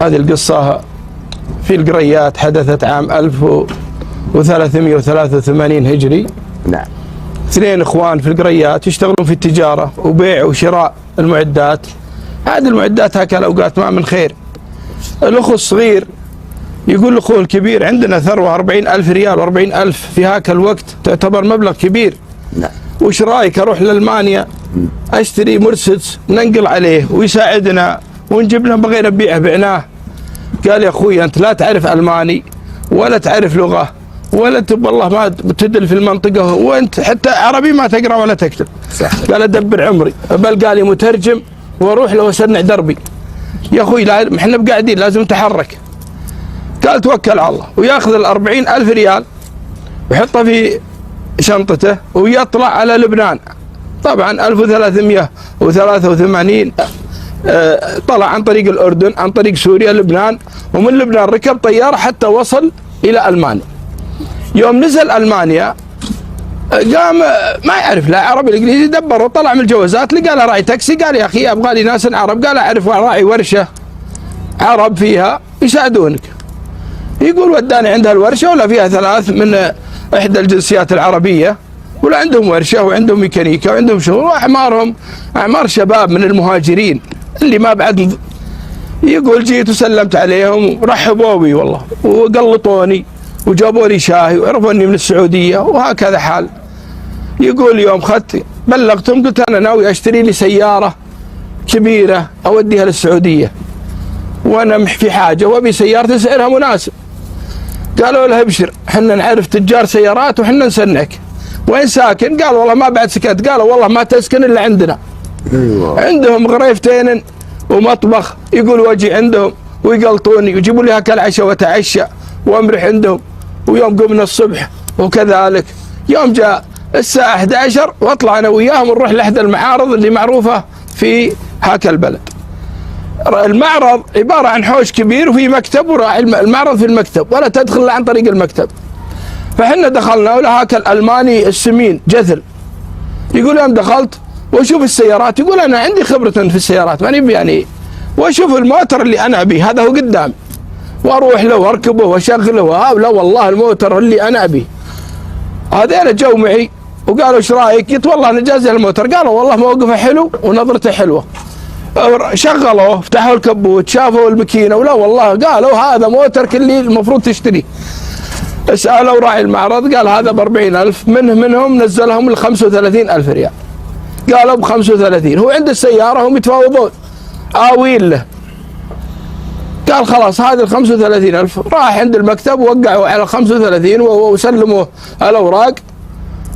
هذه القصة في القريات حدثت عام 1383 هجري. نعم. 2 اخوان في القريات يشتغلون في التجارة وبيع وشراء المعدات. هذه المعدات هكذا الأوقات ما من خير. الأخو الصغير يقول لأخوه الكبير عندنا ثروة 40,000 ريال و40,000 في هاك الوقت تعتبر مبلغ كبير. نعم. وش رايك اروح لألمانيا اشتري مرسيدس ننقل عليه ويساعدنا ونجيب له بغينا نبيعه بعناه. قال يا اخوي انت لا تعرف الماني ولا تعرف لغه ولا والله ما تدل في المنطقه وانت حتى عربي ما تقرا ولا تكتب. صح. قال ادبر عمري بل قال لي مترجم واروح له واسنع دربي. يا اخوي لا احنا بقاعدين لازم نتحرك. قال توكل على الله وياخذ 40,000 ريال ويحطها في شنطته ويطلع على لبنان. طبعا 1383 طلع عن طريق الأردن عن طريق سوريا لبنان، ومن لبنان ركب طيارة حتى وصل إلى ألمانيا. يوم نزل ألمانيا قام ما يعرف لا عربي الإنجليزي، دبر وطلع من الجوازات لقى له راعي تاكسي. قال يا أخي أبغى لي ناس عرب. قال أعرف راعي ورشة عرب فيها يساعدونك. يقول وداني عندها الورشة ولا فيها 3 من إحدى الجنسيات العربية ولا عندهم ورشة وعندهم ميكانيكا وعندهم شغل وأعمارهم أعمار شباب من المهاجرين اللي ما بعد. يقول جيت وسلمت عليهم ورحبوا بي والله وقلطوني وجابوا لي شاي وعرفوني من السعودية وهكذا حال. يقول يوم خدت بلغتهم قلت أنا ناوي أشتري لي سيارة كبيرة أوديها للسعودية وأنا في حاجة وأبي سيارة سعرها مناسب. قالوا له ابشر احنا نعرف تجار سيارات وحنا نسنعك. وين ساكن؟ قال والله ما بعد سكت. قالوا والله ما تسكن الا عندنا. عندهم غريفتين ومطبخ. يقول واجي عندهم ويقلطوني ويجيبوا لي هكا العشاء واتعشى وامرح عندهم. ويوم قمنا الصبح وكذلك يوم جاء الساعة 11 واطلع انا وياهم ونروح لاحدى المعارض اللي معروفة في هاك البلد. المعرض عبارة عن حوش كبير وفي مكتب وراعي المعرض في المكتب ولا تدخل إلا عن طريق المكتب. فحنا دخلنا ولهاك الألماني السمين جثل. يقول يوم دخلت واشوف السيارات يقول أنا عندي خبرة في السيارات ماني يعني واشوف الموتر اللي أنا أبيه هذا هو قدامي واروح له واركبه واشغله. لا والله الموتر اللي أنا أبيه. هذين جو معي وقالوا ايش رايك؟ قلت والله انا جاهز الموتر. قالوا والله موقفه حلو ونظرته حلوه. شغلوه فتحوا الكبوت شافوا الماكينه ولا والله قالوا هذا موترك اللي المفروض تشتريه. سالوا راعي المعرض قال هذا ب40,000 منهم نزلهم ل35,000 ريال. قالوا ب35 هو عند السياره هم يتفاوضون آويل له. قال خلاص هذه ال35,000. راح عند المكتب ووقعوا على 35 وسلموا الاوراق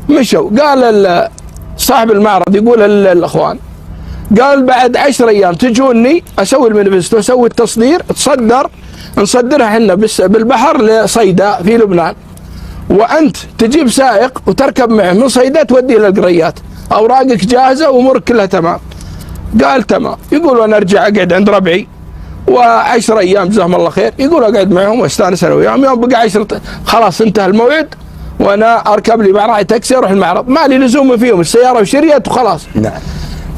مشوا. قال صاحب المعرض يقول الاخوان قال بعد 10 ايام تجوني اسوي المانيفستو اسوي التصدير نصدرها احنا بالبحر لصيدا في لبنان وانت تجيب سائق وتركب معه من صيدا توديه للقريات اوراقك جاهزه وامورك كلها تمام. قال تمام. يقول وانا ارجع اقعد عند ربعي و10 ايام جزاهم الله خير. يقول اقعد معهم واستانس انا وياهم. يوم بقى 10 خلاص انتهى الموعد وانا اركب لي مع راعي تاكسي اروح المعرض ما لي لزوم فيهم السياره وشريت وخلاص. نعم.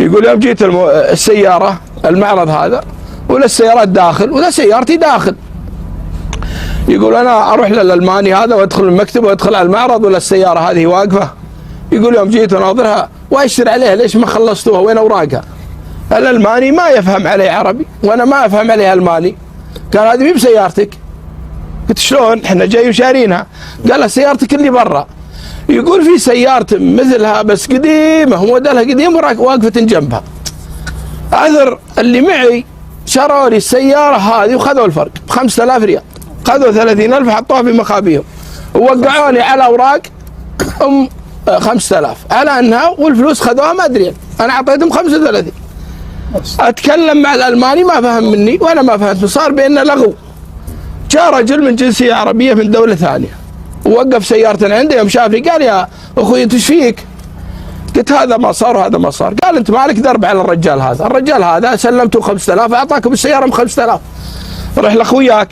يقول يوم جيت السيارة المعرض هذا ولا السيارات داخل ولا سيارتي داخل. يقول أنا أروح للألماني هذا وأدخل المكتب وأدخل على المعرض ولا السيارة هذه واقفة. يقول يوم جيت أناظرها وأشتر عليها ليش ما خلصتوها وين أوراقها؟ الألماني ما يفهم عليه عربي وأنا ما أفهم عليه ألماني. قال هذه مي بسيارتك. قلت شلون احنا جاي وشارينها؟ قال سيارتك اللي برا. يقول في سيارة مثلها بس قديمة وموديلها قديم واقفة جنبها. عذر اللي معي شروا لي السيارة هذه وخذوا الفرق ب5,000 ريال. خذوا 30,000 حطوها في مخابيهم ووقعوني على أوراق 5,000 على أنها والفلوس خذوها ما أدري أنا أعطيتهم 35. أتكلم مع الألماني ما فهم مني وأنا ما فهمت صار بيننا لغو. جاء رجل من جنسية عربية من دولة ثانية ووقف سيارتنا عندي. يوم شافني قال يا اخوي انت ايش فيك؟ قلت هذا ما صار وهذا ما صار. قال انت مالك درب على الرجال هذا. الرجال هذا سلمته 5,000 اعطاكم السياره ب5,000. روح لاخوياك.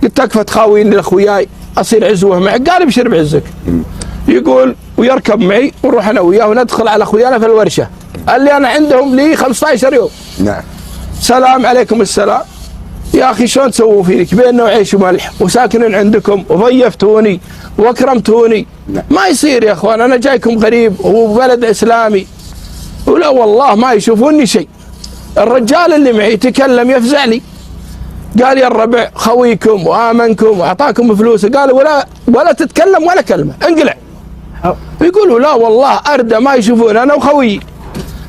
قلت تكفى تخاويني لاخوياي اصير عزوه معك. قال ابشر بعزك. يقول ويركب معي ونروح انا وياه وندخل على اخويانا في الورشه. قال لي انا عندهم لي 15 يوم. نعم. سلام عليكم السلام. يا أخي شلون تسووا فيك بيننا وعيش وملح وساكنين عندكم وضيفتوني واكرمتوني؟ ما يصير يا اخوان، انا جايكم غريب وبلد اسلامي. ولا والله ما يشوفوني شيء. الرجال اللي معي تكلم يفزع لي، قال يا الربع خويكم وامنكم واعطاكم فلوس، قال ولا تتكلم ولا كلمه، انقلع. يقولوا لا والله اردى ما يشوفون انا وخويي.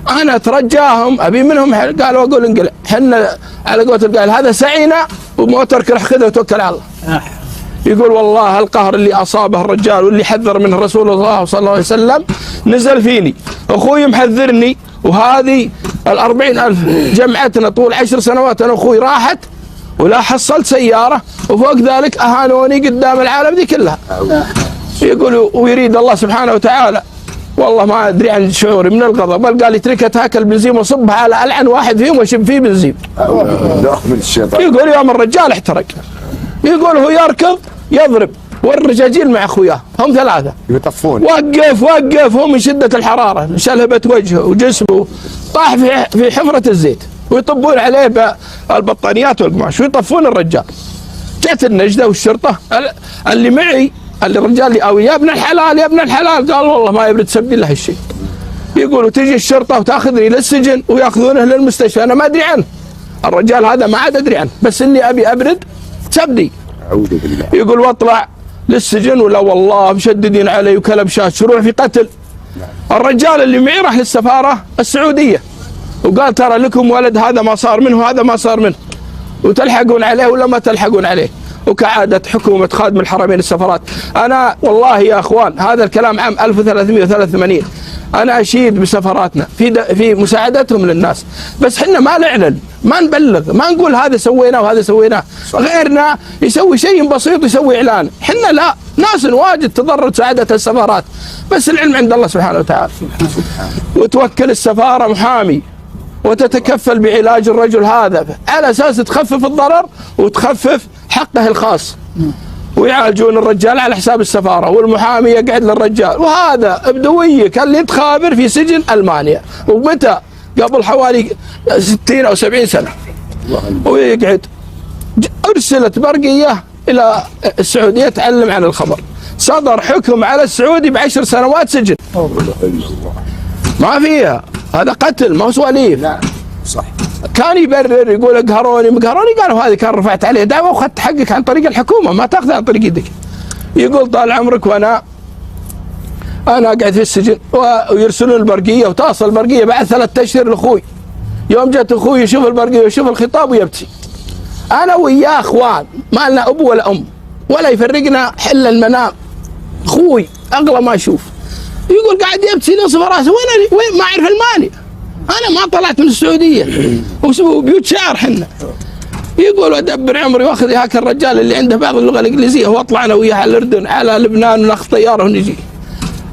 انا اترجاهم ابي منهم قالوا اقول انقلع. حنا على قولة القائل هذا سعينا وموترك رح خذه وتوكل على الله. يقول والله القهر اللي اصابه الرجال واللي حذر منه رسول الله صلى الله عليه وسلم نزل فيني. اخوي محذرني، وهذه 40,000 جمعتنا طول 10 سنوات انا واخوي راحت ولا حصلت سياره، وفوق ذلك اهانوني قدام العالم دي كلها. يقول ويريد الله سبحانه وتعالى، والله ما ادري عن شعوري من الغضب، بل قال اتركها تاكل بنزين وصبها على العن واحد فيهم وشب فيه بنزين. يقول يوم الرجال احترق، يقول هو يركض يضرب والرجاجيل مع اخوياه هم 3 يطفون. وقف هو من شده الحراره شلهبت وجهه وجسمه، طاح في حفره الزيت ويطبون عليه بالبطانيات والقماش ويطفون الرجال. جت النجده والشرطه اللي معي الرجال اللي اوي يا ابن الحلال يا ابن الحلال، قال والله ما يبرد تسبي له هالشيء. يقولوا تجي الشرطه وتاخذني للسجن وياخذونه للمستشفى، انا ما ادري عنه الرجال هذا، ما عاد ادري عنه، بس اني ابي ابرد تسبني. اعوذ بالله. يقول واطلع للسجن ولا والله مشددين علي وكلبشات شروع في قتل. الرجال اللي معي راح للسفاره السعوديه وقال ترى لكم ولد هذا ما صار منه هذا ما صار منه، وتلحقون عليه ولا ما تلحقون عليه. وكعادة حكومة خادم الحرمين السفارات. أنا والله يا أخوان هذا الكلام عام 1383 أنا أشيد بسفاراتنا في مساعدتهم للناس، بس حنا ما نعلن ما نبلغ ما نقول هذا سويناه وهذا سويناه. غيرنا يسوي شيء بسيط يسوي إعلان، حنا لا، ناس واجد تضرر سعادة السفارات، بس العلم عند الله سبحانه وتعالى. وتوكل السفارة محامي وتتكفل بعلاج الرجل هذا على أساس تخفف الضرر وتخفف حقه الخاص، ويعالجون الرجال على حساب السفارة، والمحامي يقعد للرجال. وهذا بدوية كان يتخابر في سجن ألمانيا، ومتى قبل حوالي 60 أو 70 سنة، ويقعد. أرسلت برقية إلى السعودية تعلم عن الخبر، صدر حكم على السعودي ب10 سنوات سجن. ما فيها، هذا قتل ما هو سواليف. صح. كان يبرر يقول اقهروني مقهروني، قالوا هذه كان رفعت عليه دعوه واخذت حقك عن طريق الحكومه، ما تاخذها عن طريق يدك. يقول طال عمرك وانا اقعد في السجن ويرسلون البرقيه، وتصل البرقيه بعد 3 أشهر لاخوي. يوم جت اخوي يشوف البرقيه ويشوف الخطاب ويبكي. انا وياه اخوان ما لنا اب ولا ام ولا يفرقنا حل المنام. اخوي اغلى ما اشوف. يقول قاعد يبكي نصف راسه، وين ما اعرف الماني، انا ما طلعت من السعوديه وبيوت شعر حنا. يقول ادبر عمري واخذ هاك الرجال اللي عنده بعض اللغه الانجليزيه واطلع انا وياه على الاردن على لبنان وناخذ طياره ونجي.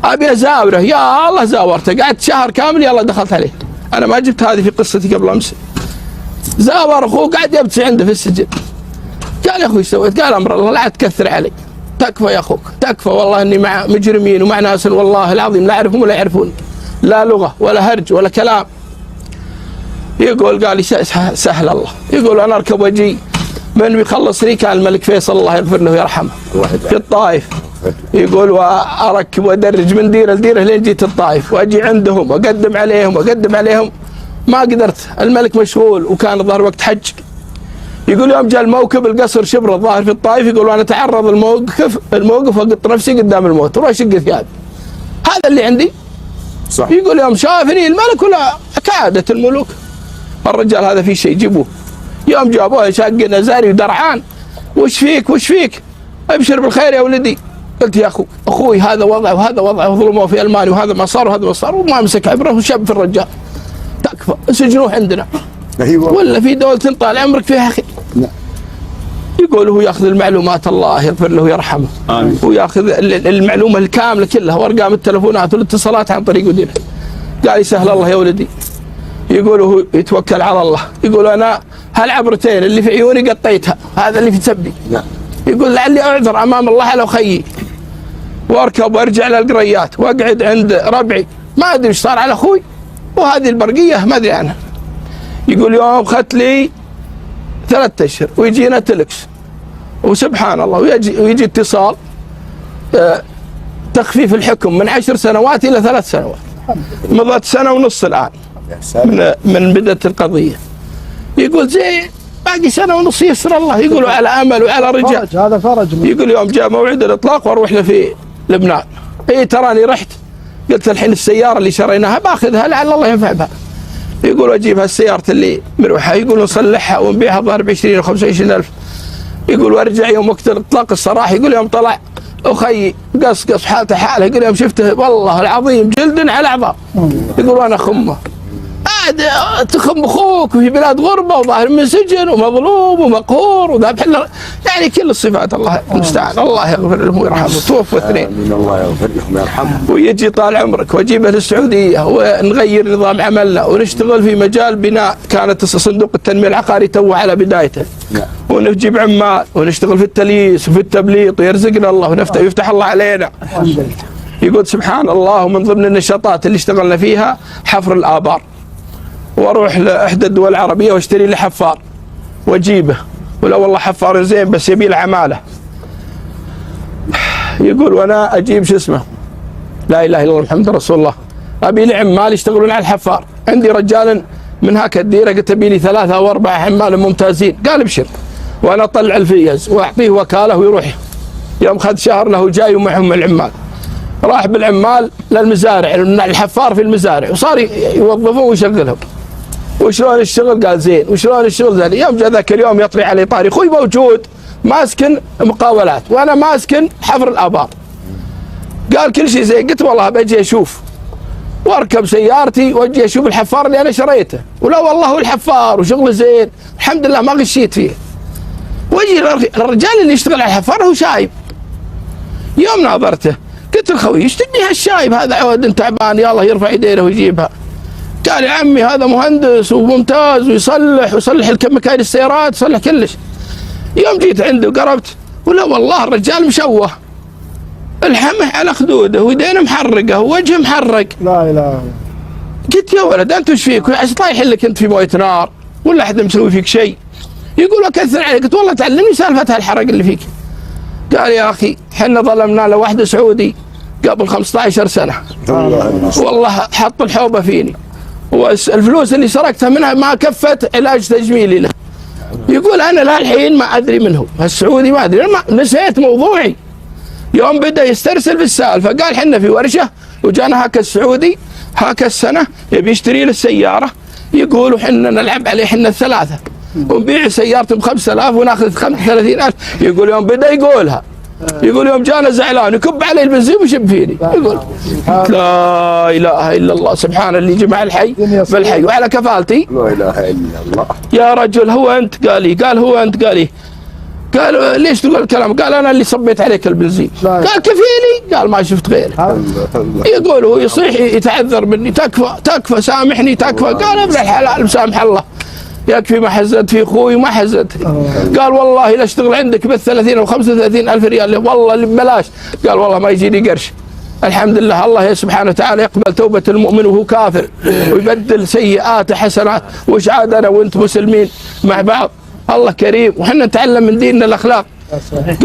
ابي ازاوره، يا الله زاورته، قعدت شهر كامل يلا دخلت عليه. انا ما جبت هذه في قصتي قبل امس. زاور اخوه قاعد يبكي عنده في السجن. قال يا اخوي سويت؟ قال امر الله لا تكثر علي، تكفى يا اخوك تكفى، والله اني مع مجرمين ومع ناس والله العظيم لا اعرفهم ولا يعرفون، لا لغه ولا هرج ولا كلام. يقول قال لي سهل الله. يقول انا اركب واجي، من بيخلصني كان الملك فيصل الله يغفر له ويرحمه في الطائف. يقول واركب وادرج من ديره لديره لين جيت الطائف، واجي عندهم واقدم عليهم ما قدرت، الملك مشغول وكان الظاهر وقت حج. يقول يوم جاء الموكب القصر شبر الظاهر في الطائف، يقول وانا اتعرض الموقف واقط نفسي قدام الموت وروح شق ثيابي. هذا اللي عندي. صح. يقول يوم شافني الملك ولا كعادة الملوك، الرجال هذا في شيء جيبوه. يوم جابوه شاق نزاري ودرعان، وش فيك ابشر بالخير يا ولدي. قلت يا اخوي هذا وضعه وهذا وضعه، ظلموه في المانيا وهذا ما صار وهذا ما صار، وما مسك عبره وشاب في الرجال. تكفى سجنوه عندنا. أيوة. ولا في دولة طال عمرك فيها خير. يقول هو ياخذ المعلومات الله يغفر له ويرحمه، وياخذ المعلومه الكامله كلها وارقام التلفونات والاتصالات عن طريق ودينه. قال يسهل الله يا ولدي. يقول هو يتوكل على الله. يقول انا هالعبرتين اللي في عيوني قطيتها، هذا اللي في تبي. يقول لعلي اعذر امام الله على خيي، واركب وارجع للقريات واقعد عند ربعي، ما ادري ايش صار على اخوي، وهذه البرقيه ما ادري عنها. يقول يوم اخذت لي 3 أشهر ويجينا تلكس، وسبحان الله ويجي اتصال تخفيف الحكم من 10 سنوات إلى 3 سنوات. مضت 1.5 سنة الآن من بدأت القضية. يقول زين باقي 1.5 سنة يسر الله. يقولوا على أمل وعلى رجاء. هذا فرج. يقول يوم جاء موعد الإطلاق واروح له في لبنان، اي تراني رحت قلت الحين السيارة اللي شريناها باخذها لعل الله ينفع بها. يقولوا اجيب هالسيارة اللي مروحة، يقولوا نصلحها ونبيعها ظهر ب20 أو 25 ألف. يقول وارجع يوم وقت الاطلاق الصراحة، يقول يوم طلع اخي قص حالته حاله، يقول يوم شفته والله العظيم جلد على عظام. يقول انا خمه عاد تخم اخوك في بلاد غربه وظاهر من سجن ومظلوم ومقهور وذابح يعني كل الصفات. الله المستعان، الله يغفر لهم ويرحمهم. توفوا 2 من الله يغفر لهم ويرحمهم. ويجي طال عمرك واجيبه للسعوديه ونغير نظام عملنا ونشتغل في مجال بناء. كانت صندوق التنميه العقاري تو على بدايته، ونجيب عمال ونشتغل في التليس وفي التبليط ويرزقنا الله ونفتح يفتح الله علينا. يقول سبحان الله. ومن ضمن النشاطات اللي اشتغلنا فيها حفر الآبار، واروح لاحدى الدول العربيه واشتري لي حفار واجيبه، ولا والله حفار زين بس يبي له عماله. يقول وانا اجيب شو اسمه لا اله الا الله محمد رسول الله، ابي لي عمال يشتغلون على الحفار. عندي رجال من هاك الديره قلت ابي لي 3 أو 4 عمال ممتازين. قال ابشر، وانا اطلع الفيز واعطيه وكاله ويروح. يوم خذ شهر له جاي ومعهم العمال، راح بالعمال للمزارع، الحفار في المزارع، وصار يوظفون ويشغلهم. وشلون الشغل؟ قال زين. وشلون الشغل؟ زين. يوم جاء ذاك اليوم يطري علي طاري، اخوي موجود ماسكن مقاولات وانا ماسكن حفر الآبار. قال كل شيء زين. قلت والله بجي اشوف، واركب سيارتي واجي اشوف الحفار اللي انا شريته. ولا والله هو الحفار وشغله زين الحمد لله ما غشيت فيه. واجي الرجال اللي يشتغل على الحفار هو شايب. يوم ناظرته قلت الخوي ايش تبني هالشايب هذا عود تعبان يلا يرفع يدينه ويجيبها. قال يا عمي هذا مهندس وممتاز ويصلح مكاين السيارات يصلح كلش. يوم جيت عنده وقربت ولا والله الرجال مشوه، الحمح على خدوده ويدينه محرقه ووجهه محرق. لا اله. قلت يا ولد انت وش فيك؟ طايح لك انت في مويه نار ولا احد مسوي فيك شيء؟ يقول اكثر عليك. قلت والله تعلمني سالفه هالحرق اللي فيك. قال يا اخي حنا ظلمنا له واحد سعودي قبل 15 سنه والله حط الحوبه فيني، والفلوس اللي سرقتها منها ما كفت علاج تجميلي له. يقول انا للحين ما ادري منه هالسعودي، ما ادري، نسيت موضوعي. يوم بدا يسترسل في السالفه قال حنا في ورشه وجانا هاك السعودي هاك السنه يبي يشتري له السياره، يقولوا حنا نلعب عليه حنا ال3 ونبيع سيارته ب5000 وناخذ 35000. يقول يوم بدا يقولها، يقول يوم جانا زعلان يكب علي البنزين ويشب فيني. يقول لا اله الا الله سبحان اللي جمع الحي بالحي وعلى كفالتي. لا اله الا الله. يا رجل هو انت؟ قال لي. قال هو انت؟ قال لي. قال ليش تقول الكلام؟ قال انا اللي صبيت عليك البنزين. قال كفيلي؟ قال ما شفت غيره. يقول هو يصيح يتعذر مني، تكفى سامحني تكفى. قال ابن الحلال مسامح الله يكفي ما حزت في اخوي وما حزت. قال والله لا اشتغل عندك بال30 أو 35 ألف ريال والله اللي ببلاش. قال والله ما يجيني قرش. الحمد لله الله سبحانه وتعالى يقبل توبة المؤمن وهو كافر ويبدل سيئاته حسنات. وش عاد انا وانت مسلمين مع بعض؟ الله كريم وحنا نتعلم من ديننا الاخلاق.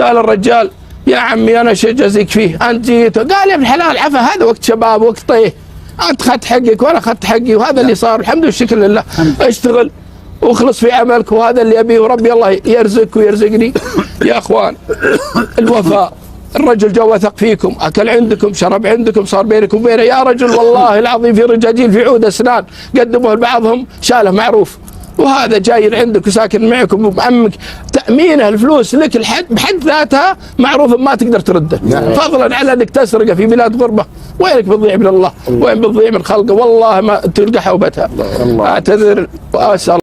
قال الرجال يا عمي انا شو اجازيك فيه؟ انت جيت. قال يا ابن الحلال عفا هذا وقت شباب وقت طيه، انت اخذت حقك وانا اخذت حقي وهذا اللي صار الحمد والشكر لله. اشتغل واخلص في عملك وهذا اللي ابيه وربي الله يرزقك ويرزقني. يا اخوان الوفاء، الرجل جو وثق فيكم، اكل عندكم شرب عندكم صار بينكم وبينه. يا رجل والله العظيم في رجاجيل في عود اسنان قدموه لبعضهم شاله معروف، وهذا جاي عندك وساكن معكم ومعمك تأمينه الفلوس لك بحد ذاتها معروف ما تقدر ترده، فضلا على انك تسرقه في بلاد غربه. وينك بتضيع من الله؟ وين بتضيع من خلقه؟ والله ما تلقى حوبتها. اعتذر واسال